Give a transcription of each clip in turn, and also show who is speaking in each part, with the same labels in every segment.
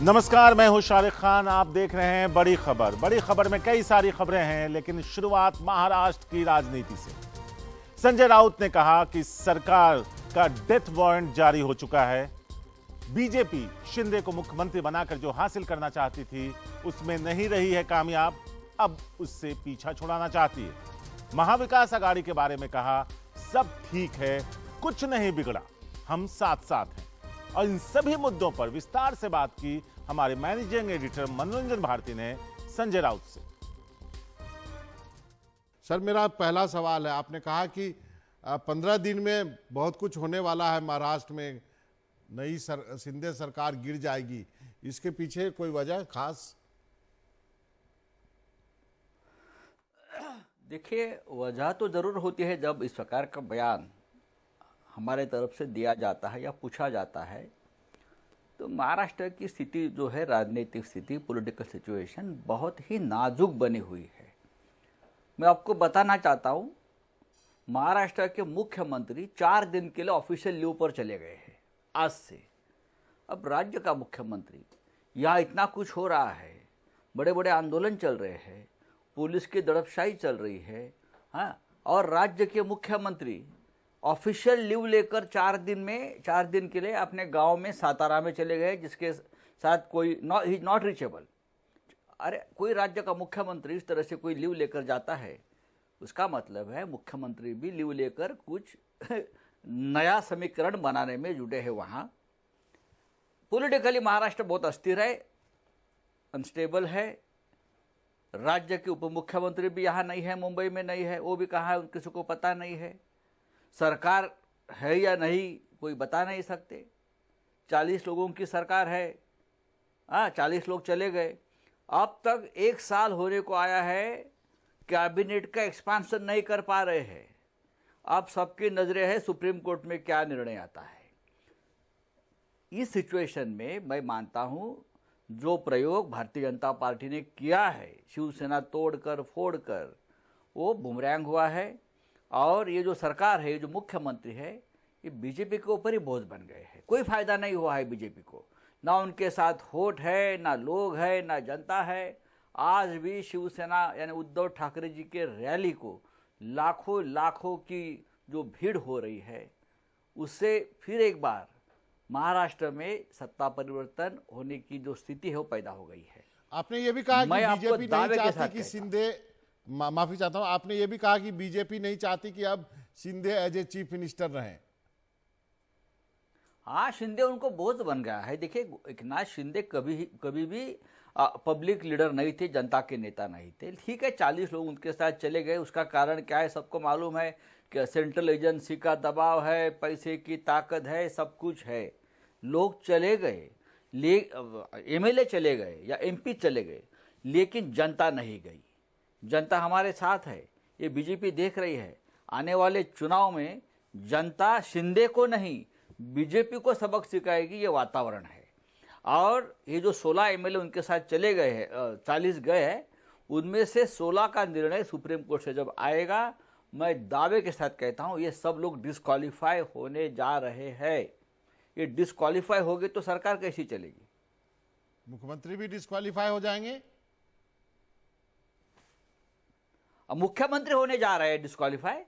Speaker 1: नमस्कार, मैं हूं शाहरुख खान। आप देख रहे हैं बड़ी खबर। बड़ी खबर में कई सारी खबरें हैं, लेकिन शुरुआत महाराष्ट्र की राजनीति से। संजय राउत ने कहा कि सरकार का डेथ वारंट जारी हो चुका है। बीजेपी शिंदे को मुख्यमंत्री बनाकर जो हासिल करना चाहती थी उसमें नहीं रही है कामयाब, अब उससे पीछा छुड़ाना चाहती है। महाविकास आघाड़ी के बारे में कहा, सब ठीक है, कुछ नहीं बिगड़ा, हम साथ साथ हैं। और इन सभी मुद्दों पर विस्तार से बात की हमारे मैनेजिंग एडिटर मनोरंजन भारती ने संजय राउत से।
Speaker 2: सर, मेरा पहला सवाल है, आपने कहा कि 15 दिन में बहुत कुछ होने वाला है महाराष्ट्र में, नई शिंदे सरकार गिर जाएगी, इसके पीछे कोई वजह खास?
Speaker 3: देखिए, वजह तो जरूर होती है जब इस प्रकार का बयान हमारे तरफ से दिया जाता है या पूछा जाता है। तो महाराष्ट्र की स्थिति जो है, राजनीतिक स्थिति, पॉलिटिकल सिचुएशन बहुत ही नाजुक बनी हुई है। मैं आपको बताना चाहता हूं, महाराष्ट्र के मुख्यमंत्री 4 दिन के लिए ऑफिशियल लीव पर चले गए हैं आज से। अब राज्य का मुख्यमंत्री, यहाँ इतना कुछ हो रहा है, बड़े बड़े आंदोलन चल रहे हैं, पुलिस की दड़पशाही चल रही है, हाँ, और राज्य के मुख्यमंत्री ऑफिशियल लीव लेकर 4 दिन के लिए अपने गांव में सातारा में चले गए, जिसके साथ कोई ही नॉट रीचेबल। अरे, कोई राज्य का मुख्यमंत्री इस तरह से कोई लीव लेकर जाता है, उसका मतलब है मुख्यमंत्री भी लीव लेकर कुछ नया समीकरण बनाने में जुटे हैं। वहाँ पॉलिटिकली महाराष्ट्र बहुत अस्थिर है, अनस्टेबल है। राज्य के उप मुख्यमंत्री भी यहाँ नहीं है, मुंबई में नहीं है, वो भी कहाँ है किसी को पता नहीं है। सरकार है या नहीं कोई बता नहीं सकते। 40 लोगों की सरकार है, 40 लोग चले गए। अब तक 1 साल होने को आया है, कैबिनेट का एक्सपांशन नहीं कर पा रहे हैं। अब सबकी नजरें हैं सुप्रीम कोर्ट में क्या निर्णय आता है। इस सिचुएशन में मैं मानता हूं, जो प्रयोग भारतीय जनता पार्टी ने किया है, शिवसेना तोड़कर फोड़कर, वो बुमरैंग हुआ है। और ये जो सरकार है, ये जो मुख्यमंत्री है, ये बीजेपी के ऊपर ही बोझ बन गए हैं। कोई फायदा नहीं हुआ है बीजेपी को, ना उनके साथ वोट है, ना लोग है, ना जनता है। आज भी शिवसेना यानी उद्धव ठाकरे जी के रैली को लाखों की जो भीड़ हो रही है, उससे फिर एक बार महाराष्ट्र में सत्ता परिवर्तन होने की जो स्थिति है वो पैदा हो गई है।
Speaker 2: आपने ये भी कहा कि बीजेपी नहीं चाहती कि शिंदे, माफी चाहता हूं, आपने ये भी कहा कि बीजेपी नहीं चाहती कि अब Shinde as a chief minister रहें।
Speaker 3: हाँ, शिंदे उनको बोझ बन गया है। देखिए, एकनाथ शिंदे कभी भी पब्लिक लीडर नहीं थे, जनता के नेता नहीं थे। ठीक है, 40 लोग उनके साथ चले गए, उसका कारण क्या है सबको मालूम है कि सेंट्रल एजेंसी का दबाव है, पैसे की ताकत है, सब कुछ है। लोग चले गए, एमएलए चले गए या एमपी चले गए, लेकिन जनता नहीं गई। जनता हमारे साथ है, ये बीजेपी देख रही है। आने वाले चुनाव में जनता शिंदे को नहीं, बीजेपी को सबक सिखाएगी, ये वातावरण है। और ये जो 16 एमएलए उनके साथ चले गए हैं, 40 गए हैं, उनमें से 16 का निर्णय सुप्रीम कोर्ट से जब आएगा, मैं दावे के साथ कहता हूं, ये सब लोग डिस्क्वालीफाई होने जा रहे हैं। ये डिस्क्वालीफाई हो गए तो सरकार कैसी चलेगी?
Speaker 2: मुख्यमंत्री भी डिस्क्वालीफाई हो जाएंगे।
Speaker 3: अब मुख्यमंत्री होने जा रहे हैं डिस्क्वालीफाई।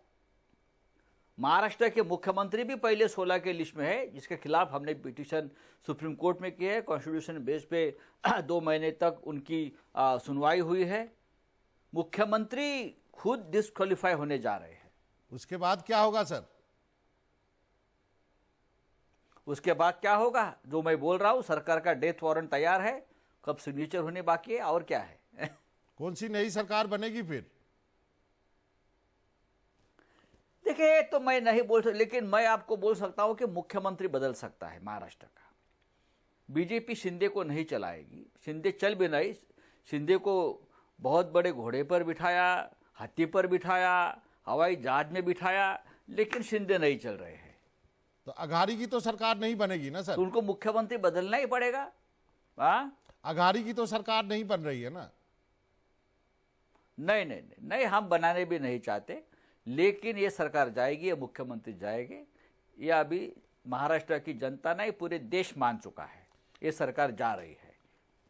Speaker 3: महाराष्ट्र के मुख्यमंत्री भी पहले 16 के लिस्ट में है, जिसके खिलाफ हमने पिटीशन सुप्रीम कोर्ट में की है। कॉन्स्टिट्यूशन बेस पे 2 महीने तक उनकी सुनवाई हुई है। मुख्यमंत्री खुद डिस्क्वालीफाई होने जा रहे हैं।
Speaker 2: उसके बाद क्या होगा सर?
Speaker 3: उसके बाद क्या होगा, जो मैं बोल रहा हूं, सरकार का डेथ वारंट तैयार है, कब सिग्नेचर होने बाकी है, और क्या है।
Speaker 2: कौन सी नई सरकार बनेगी फिर?
Speaker 3: देखिए, तो मैं नहीं बोल सकता, लेकिन मैं आपको बोल सकता हूं कि मुख्यमंत्री बदल सकता है महाराष्ट्र का। बीजेपी शिंदे को नहीं चलाएगी, शिंदे चल भी नहीं। शिंदे को बहुत बड़े घोड़े पर बिठाया, हाथी पर बिठाया, हवाई जहाज में बिठाया, लेकिन शिंदे नहीं चल रहे हैं।
Speaker 2: तो अघाड़ी की तो सरकार नहीं बनेगी ना सर?
Speaker 3: तो उनको मुख्यमंत्री बदलना ही पड़ेगा।
Speaker 2: अघाड़ी की तो सरकार नहीं बन रही है ना?
Speaker 3: नहीं, हम बनाने भी नहीं चाहते, लेकिन ये सरकार जाएगी, ये मुख्यमंत्री जाएंगे, ये अभी महाराष्ट्र की जनता नहीं पूरे देश मान चुका है, ये सरकार जा रही है।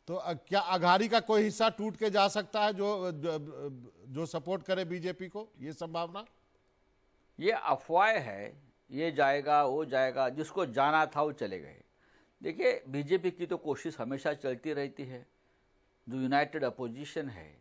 Speaker 2: तो क्या अघाड़ी का कोई हिस्सा टूट के जा सकता है जो सपोर्ट करे बीजेपी को, ये संभावना?
Speaker 3: ये अफवाह है, ये जाएगा वो जाएगा, जिसको जाना था वो चले गए। देखिए, बीजेपी की तो कोशिश हमेशा चलती रहती है, जो यूनाइटेड अपोजिशन है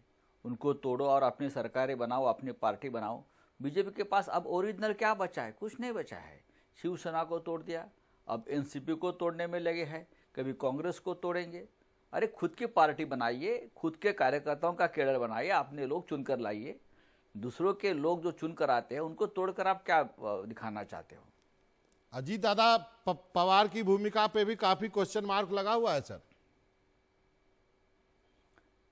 Speaker 3: उनको तोड़ो और अपनी सरकारें बनाओ, अपनी पार्टी बनाओ। बीजेपी के पास अब ओरिजिनल क्या बचा है? कुछ नहीं बचा है। शिवसेना को तोड़ दिया, अब एनसीपी को तोड़ने में लगे हैं, कभी कांग्रेस को तोड़ेंगे। अरे खुद की पार्टी बनाइए, खुद के कार्यकर्ताओं का केडर बनाइए, अपने लोग चुनकर लाइए। दूसरों के लोग जो चुनकर आते हैं उनको तोड़कर आप क्या दिखाना चाहते हो?
Speaker 2: अजीत दादा, पवार की भूमिका पे भी काफी क्वेश्चन मार्क लगा हुआ है सर।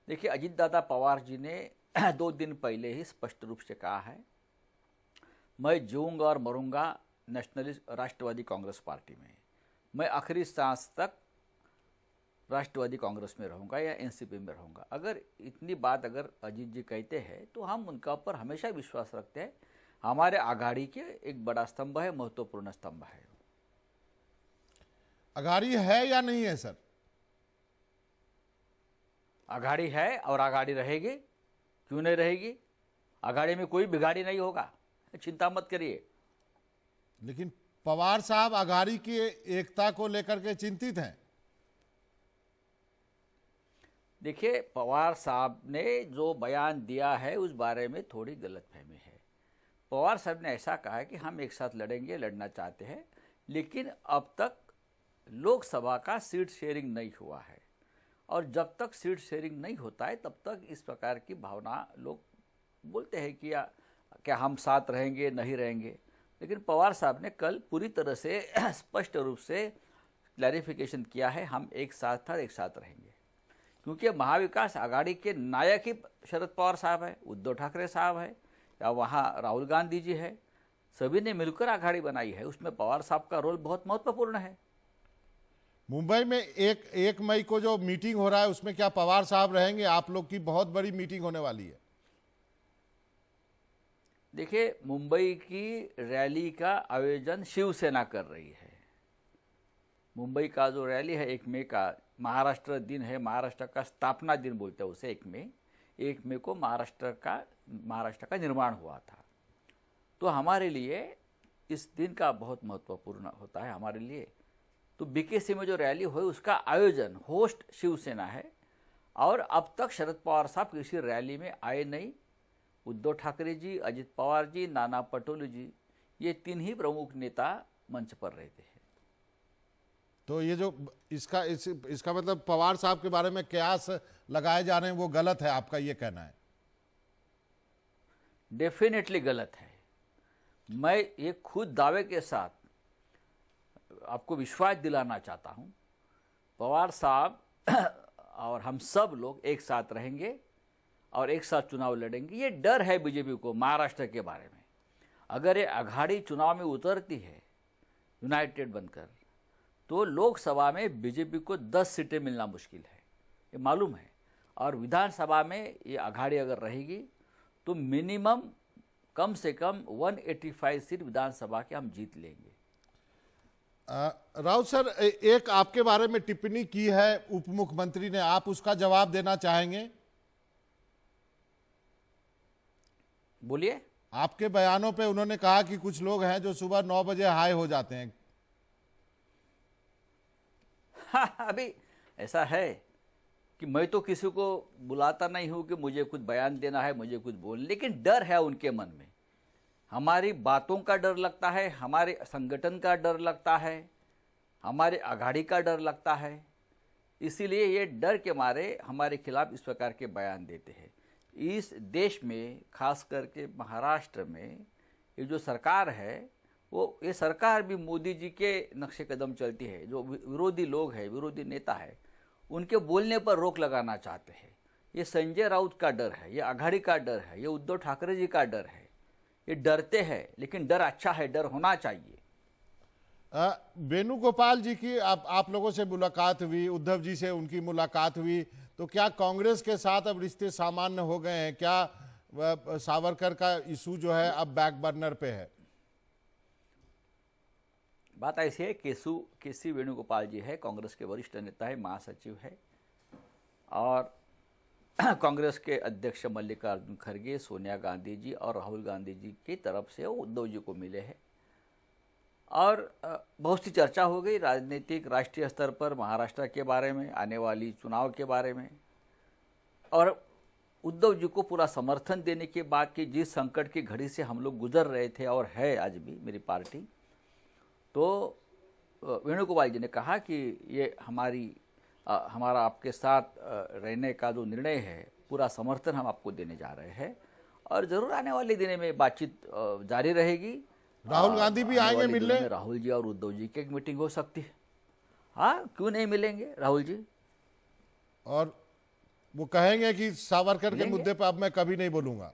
Speaker 3: देखिए, अजीत दादा पवार जी ने 2 दिन पहले ही स्पष्ट रूप से कहा है, मैं जीऊंगा और मरूंगा नेशनलिस्ट राष्ट्रवादी कांग्रेस पार्टी में, मैं आखिरी सांस तक राष्ट्रवादी कांग्रेस में रहूंगा या एनसीपी में रहूंगा। अगर इतनी बात अगर अजीत जी कहते हैं तो हम उनका ऊपर हमेशा विश्वास रखते हैं। हमारे आघाड़ी के एक बड़ा स्तंभ है, महत्वपूर्ण स्तंभ है।
Speaker 2: अघाड़ी है या नहीं है सर?
Speaker 3: आघाड़ी है और आघाड़ी रहेगी, क्यों नहीं रहेगी? आघाड़ी में कोई बिगाड़ी नहीं होगा, चिंता मत करिए।
Speaker 2: लेकिन पवार साहब अघाड़ी की एकता को लेकर के चिंतित हैं।
Speaker 3: देखिए, पवार साहब ने जो बयान दिया है उस बारे में थोड़ी गलतफहमी है। पवार साहब ने ऐसा कहा है कि हम एक साथ लड़ेंगे, लड़ना चाहते हैं, लेकिन अब तक लोकसभा का सीट शेयरिंग नहीं हुआ है, और जब तक सीट शेयरिंग नहीं होता है तब तक इस प्रकार की भावना लोग बोलते हैं कि क्या हम साथ रहेंगे, नहीं रहेंगे। लेकिन पवार साहब ने कल पूरी तरह से स्पष्ट रूप से क्लैरिफिकेशन किया है, हम एक साथ था, एक साथ रहेंगे। क्योंकि महाविकास आघाड़ी के नायक ही शरद पवार साहब है, उद्धव ठाकरे साहब है, या वहाँ राहुल गांधी जी है, सभी ने मिलकर आघाड़ी बनाई है। उसमें पवार साहब का रोल बहुत महत्वपूर्ण है।
Speaker 2: मुंबई में 1 मई को जो मीटिंग हो रहा है उसमें क्या पवार साहब रहेंगे? आप लोग की बहुत बड़ी मीटिंग होने वाली है।
Speaker 3: देखिए, मुंबई की रैली का आयोजन शिवसेना कर रही है। मुंबई का जो रैली है 1 मई का, महाराष्ट्र दिन है, महाराष्ट्र का स्थापना दिन बोलते हैं उसे। 1 मई को महाराष्ट्र का निर्माण हुआ था। तो हमारे लिए इस दिन का बहुत महत्वपूर्ण होता है हमारे लिए। तो बीकेसी में जो रैली हुई उसका आयोजन होस्ट शिवसेना है, और अब तक शरद पवार साहब किसी रैली में आए नहीं। उद्धव ठाकरे जी, अजित पवार जी, नाना पटोले जी, ये 3 ही प्रमुख नेता मंच पर रहते हैं।
Speaker 2: तो ये जो इसका मतलब पवार साहब के बारे में कयास लगाए जा रहे हैं वो गलत है, आपका ये कहना है?
Speaker 3: डेफिनेटली गलत है। मैं ये खुद दावे के साथ आपको विश्वास दिलाना चाहता हूं, पवार साहब और हम सब लोग एक साथ रहेंगे और एक साथ चुनाव लड़ेंगे। ये डर है बीजेपी को महाराष्ट्र के बारे में। अगर ये अघाड़ी चुनाव में उतरती है यूनाइटेड बनकर, तो लोकसभा में बीजेपी को 10 सीटें मिलना मुश्किल है, ये मालूम है। और विधानसभा में ये अघाड़ी अगर रहेगी तो मिनिमम कम से कम 185 सीट विधानसभा के हम जीत लेंगे।
Speaker 2: राउत सर, एक आपके बारे में टिप्पणी की है उप मुख्यमंत्री ने, आप उसका जवाब देना चाहेंगे?
Speaker 3: बोलिए।
Speaker 2: आपके बयानों पे उन्होंने कहा कि कुछ लोग हैं जो सुबह 9 बजे हाई हो जाते हैं।
Speaker 3: अभी ऐसा है कि मैं तो किसी को बुलाता नहीं हूं कि मुझे कुछ बयान देना है, मुझे कुछ बोलना, लेकिन डर है उनके मन में। हमारी बातों का डर लगता है, हमारे संगठन का डर लगता है, हमारे अघाड़ी का डर लगता है। इसीलिए ये डर के मारे हमारे खिलाफ इस प्रकार के बयान देते हैं। इस देश में खास करके महाराष्ट्र में ये जो सरकार है, वो ये सरकार भी मोदी जी के नक्शे कदम चलती है। जो विरोधी लोग हैं, विरोधी नेता है, उनके बोलने पर रोक लगाना चाहते हैं। ये संजय राउत का डर है, ये अघाड़ी का डर है, ये उद्धव ठाकरे जी का डर है। ये डरते हैं, लेकिन डर अच्छा है, डर होना चाहिए।
Speaker 2: वेणुगोपाल जी की आप लोगों से मुलाकात हुई, उद्धव जी से उनकी मुलाकात हुई, तो क्या कांग्रेस के साथ अब रिश्ते सामान्य हो गए हैं? क्या सावरकर का इशू जो है अब बैक बर्नर पे है?
Speaker 3: बात ऐसी है, केसी वेणुगोपाल जी है, कांग्रेस के वरिष्ठ नेता है, महासचिव है। और कांग्रेस के अध्यक्ष मल्लिकार्जुन खड़गे, सोनिया गांधी जी और राहुल गांधी जी की तरफ से उद्धव जी को मिले हैं। और बहुत सी चर्चा हो गई राजनीतिक राष्ट्रीय स्तर पर महाराष्ट्र के बारे में, आने वाली चुनाव के बारे में, और उद्धव जी को पूरा समर्थन देने के बाद कि जिस संकट की घड़ी से हम लोग गुजर रहे थे और है आज भी मेरी पार्टी, तो वेणुगोपाल जी ने कहा कि ये हमारा आपके साथ रहने का जो निर्णय है, पूरा समर्थन हम आपको देने जा रहे हैं और जरूर आने वाले दिनों में बातचीत जारी रहेगी।
Speaker 2: राहुल गांधी भी आएंगे मिलने?
Speaker 3: राहुल जी और उद्धव जी की एक मीटिंग हो सकती है। हाँ, क्यों नहीं मिलेंगे राहुल जी?
Speaker 2: और वो कहेंगे कि सावरकर के मुद्दे पर अब मैं कभी नहीं बोलूंगा।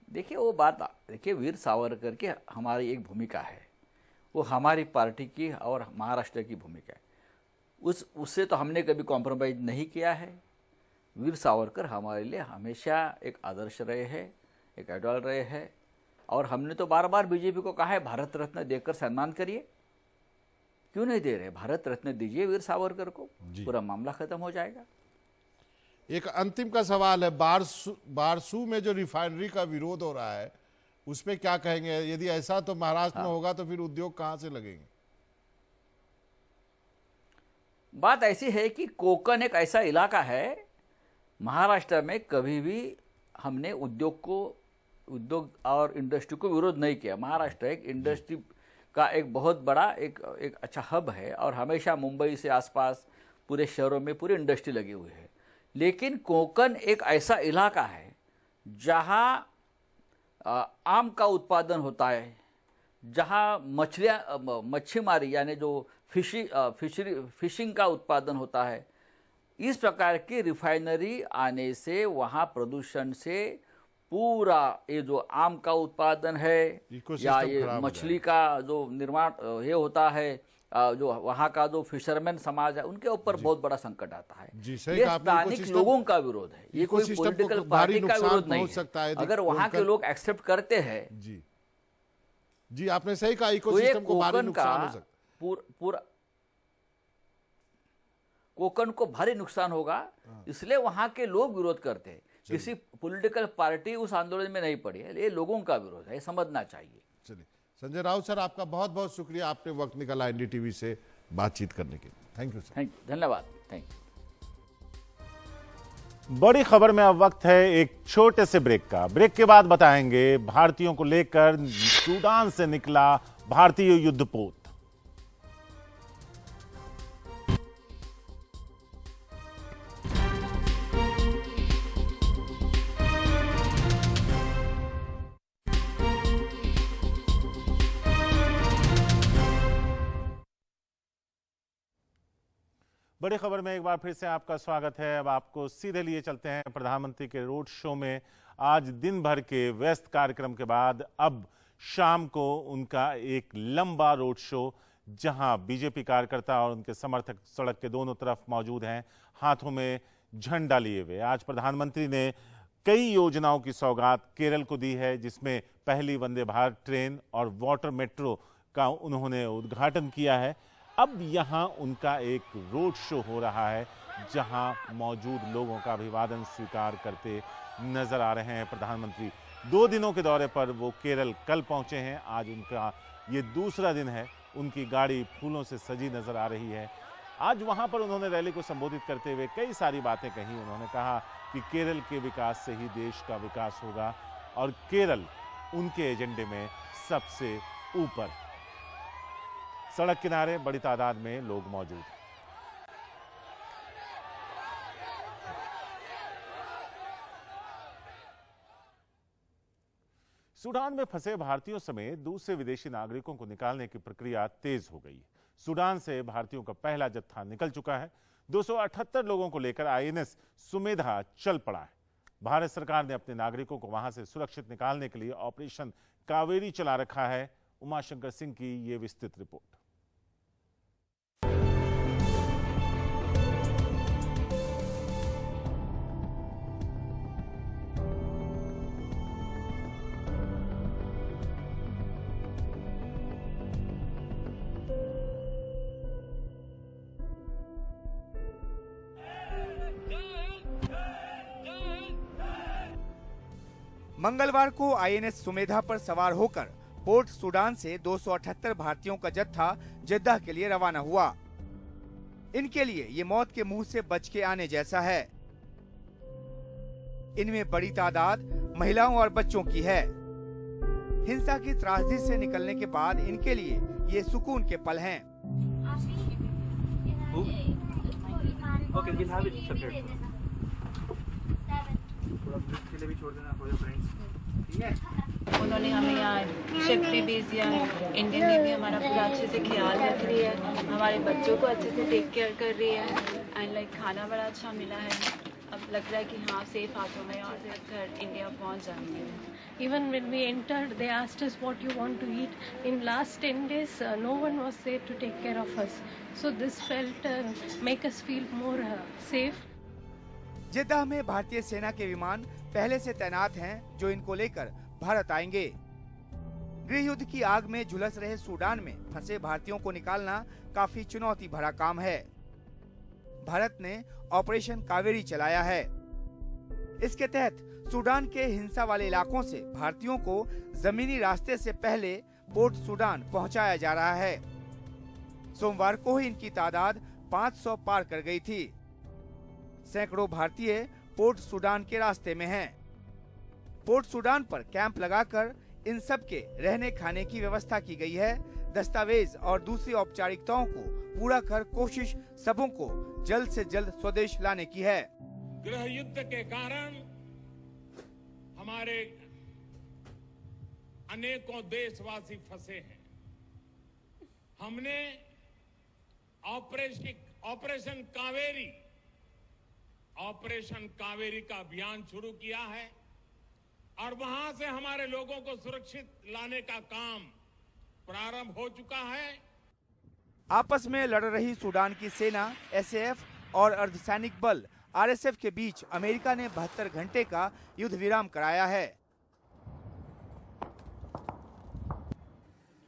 Speaker 3: देखिए वो बात, देखिए वीर सावरकर की हमारी एक भूमिका है, वो हमारी पार्टी की और महाराष्ट्र की भूमिका है, उससे तो हमने कभी कॉम्प्रोमाइज नहीं किया है। वीर सावरकर हमारे लिए हमेशा एक आदर्श रहे हैं, एक आइडल रहे हैं, और हमने तो बार बार बीजेपी को कहा है भारत रत्न देकर सम्मान करिए। क्यों नहीं दे रहे? भारत रत्न दीजिए वीर सावरकर को, पूरा मामला खत्म हो जाएगा।
Speaker 2: एक अंतिम का सवाल है, बारसू में जो रिफाइनरी का विरोध हो रहा है उसमें क्या कहेंगे? यदि ऐसा तो महाराष्ट्र में होगा तो फिर उद्योग कहां से लगेंगे?
Speaker 3: बात ऐसी है कि कोकण एक ऐसा इलाका है, महाराष्ट्र में कभी भी हमने उद्योग और इंडस्ट्री को विरोध नहीं किया। महाराष्ट्र एक इंडस्ट्री का एक बहुत बड़ा एक अच्छा हब है और हमेशा मुंबई से आसपास पूरे शहरों में पूरी इंडस्ट्री लगी हुई है। लेकिन कोकण एक ऐसा इलाका है जहां आम का उत्पादन होता है, जहां मच्छीमारी यानी जो फिशिंग का उत्पादन होता है। इस प्रकार की रिफाइनरी आने से वहां प्रदूषण से पूरा ये जो आम का उत्पादन है या ये मछली का जो निर्माण ये होता है, जो वहाँ का जो फिशरमैन समाज है, उनके ऊपर बहुत बड़ा संकट आता है। ये स्थानिक लोगों का विरोध है, ये कोई पॉलिटिकल पार्टी का विरोध नहीं है। अगर वहाँ के लोग एक्सेप्ट करते हैं,
Speaker 2: जी आपने सही कहा, इकोसिस्टम को भारी नुकसान हो सकता है।
Speaker 3: पूरा कोकण को भारी नुकसान होगा, इसलिए वहाँ के लोग विरोध करते हैं। किसी पॉलिटिकल पार्टी उस आंदोलन में नहीं पड़ी है, ये लोगों का विरोध है, समझना चाहिए।
Speaker 2: चलिए, संजय राउत सर, आपका बहुत बहुत शुक्रिया, आपने वक्त निकाला एनडीटीवी से बातचीत करने के लिए। Thank you sir.
Speaker 3: Thank you, धन्यवाद, थैंक यू।
Speaker 1: बड़ी खबर में अब वक्त है एक छोटे से ब्रेक का। ब्रेक के बाद बताएंगे भारतीयों को लेकर सूडान से निकला भारतीय युद्धपोत। बड़ी खबर में एक बार फिर से आपका स्वागत है। अब आपको सीधे लिए चलते हैं प्रधानमंत्री के रोड शो में। आज दिन भर के व्यस्त कार्यक्रम के बाद अब शाम को उनका एक लंबा रोड शो, जहां बीजेपी कार्यकर्ता और उनके समर्थक सड़क के दोनों तरफ मौजूद हैं, हाथों में झंडा लिए हुए। आज प्रधानमंत्री ने कई योजनाओं की सौगात केरल को दी है, जिसमें पहली वंदे भारत ट्रेन और वाटर मेट्रो का उन्होंने उद्घाटन किया है। अब यहाँ उनका एक रोड शो हो रहा है, जहां मौजूद लोगों का अभिवादन स्वीकार करते नजर आ रहे हैं प्रधानमंत्री। 2 दिनों के दौरे पर वो केरल कल पहुंचे हैं, आज उनका ये दूसरा दिन है। उनकी गाड़ी फूलों से सजी नजर आ रही है। आज वहां पर उन्होंने रैली को संबोधित करते हुए कई सारी बातें कही। उन्होंने कहा कि केरल के विकास से ही देश का विकास होगा और केरल उनके एजेंडे में सबसे ऊपर। सड़क किनारे बड़ी तादाद में लोग मौजूद हैं। सूडान में फंसे भारतीयों समेत दूसरे विदेशी नागरिकों को निकालने की प्रक्रिया तेज हो गई है। सूडान से भारतीयों का पहला जत्था निकल चुका है। 278 लोगों को लेकर आईएनएस सुमेधा चल पड़ा है। भारत सरकार ने अपने नागरिकों को वहां से सुरक्षित निकालने के लिए ऑपरेशन कावेरी चला रखा है। उमाशंकर सिंह की ये विस्तृत रिपोर्ट।
Speaker 4: मंगलवार को आईएनएस सुमेधा पर सवार होकर पोर्ट सूडान से 278 भारतीयों का जत्था जेद्दाह के लिए रवाना हुआ। इनके लिए ये मौत के मुंह से बच के आने जैसा है। इनमें बड़ी तादाद महिलाओं और बच्चों की है। हिंसा की त्रासदी से निकलने के बाद इनके लिए ये सुकून के पल हैं।
Speaker 5: उन्होंने हमें यहाँ शिप पे भेज दिया है। इंडियन नेवी हमारा पूरा अच्छे से ख्याल रख रही है, हमारे बच्चों को अच्छे से टेक केयर कर रही है एंड खाना बड़ा अच्छा मिला है। अब लग रहा है कि हाँ सेफ हाथों में और घर इंडिया पहुँच जाएंगे।
Speaker 6: Even when we entered, they asked us what you want to eat. In last 10 days, no one was there to take care of us. So this felt make us feel more safe.
Speaker 4: Jeddah में भारतीय सेना के विमान पहले से तैनात हैं, जो इनको लेकर भारत आएंगे। गृह युद्ध की आग में झुलस रहे सूडान में फंसे भारतीयों को निकालना काफी चुनौती भरा काम है। भारत ने ऑपरेशन कावेरी चलाया है। इसके तहत सूडान के हिंसा वाले इलाकों से भारतीयों को जमीनी रास्ते से पहले पोर्ट सूडान पहुंचाया जा रहा है। सोमवार को ही इनकी तादाद 500 पार कर गई थी। सैकड़ों भारतीय पोर्ट सूडान के रास्ते में हैं। पोर्ट सूडान पर कैंप लगाकर इन सब के रहने खाने की व्यवस्था की गई है। दस्तावेज और दूसरी औपचारिकताओं को पूरा कर कोशिश सबों को जल्द से जल्द स्वदेश लाने की है।
Speaker 7: गृह युद्ध के कारण हमारे अनेकों देशवासी फंसे हैं। हमने ऑपरेशन कावेरी का अभियान शुरू किया है और वहां से हमारे लोगों को सुरक्षित लाने का काम प्रारंभ हो चुका है।
Speaker 4: आपस में लड़ रही सूडान की सेना, एसएएफ और अर्धसैनिक बल आरएसएफ के बीच अमेरिका ने 72 घंटे का युद्ध विराम कराया है।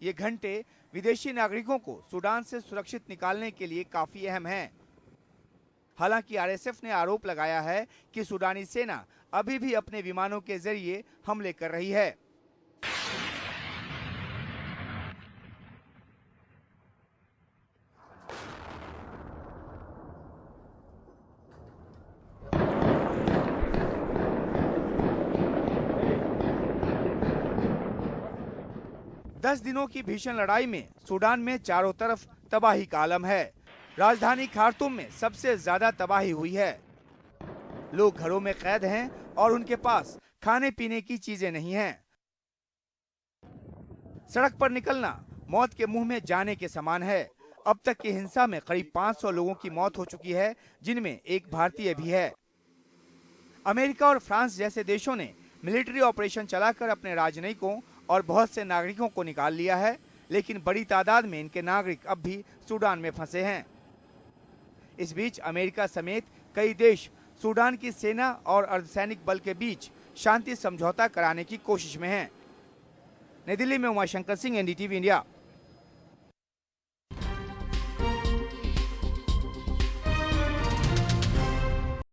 Speaker 4: ये घंटे विदेशी नागरिकों को सूडान से सुरक्षित निकालने के लिए काफी अहम हैं। हालांकि आरएसएफ ने आरोप लगाया है कि सूडानी सेना अभी भी अपने विमानों के जरिए हमले कर रही है। दस दिनों की भीषण लड़ाई में सूडान में चारों तरफ तबाही का आलम है। राजधानी खार्तूम में सबसे ज्यादा तबाही हुई है। लोग घरों में कैद हैं और उनके पास खाने पीने की चीजें नहीं हैं। सड़क पर निकलना मौत के मुंह में जाने के समान है। अब तक की हिंसा में करीब 500 लोगों की मौत हो चुकी है, जिनमें एक भारतीय भी है। अमेरिका और फ्रांस जैसे देशों ने मिलिट्री ऑपरेशन चलाकर अपने राजनयिकों और बहुत से नागरिकों को निकाल लिया है, लेकिन बड़ी तादाद में इनके नागरिक अब भी सूडान में फंसे हैं। इस बीच अमेरिका समेत कई देश सूडान की सेना और अर्धसैनिक बल के बीच शांति समझौता कराने की कोशिश में हैं। नई दिल्ली में उमाशंकर सिंह, एनडीटीवी इंडिया।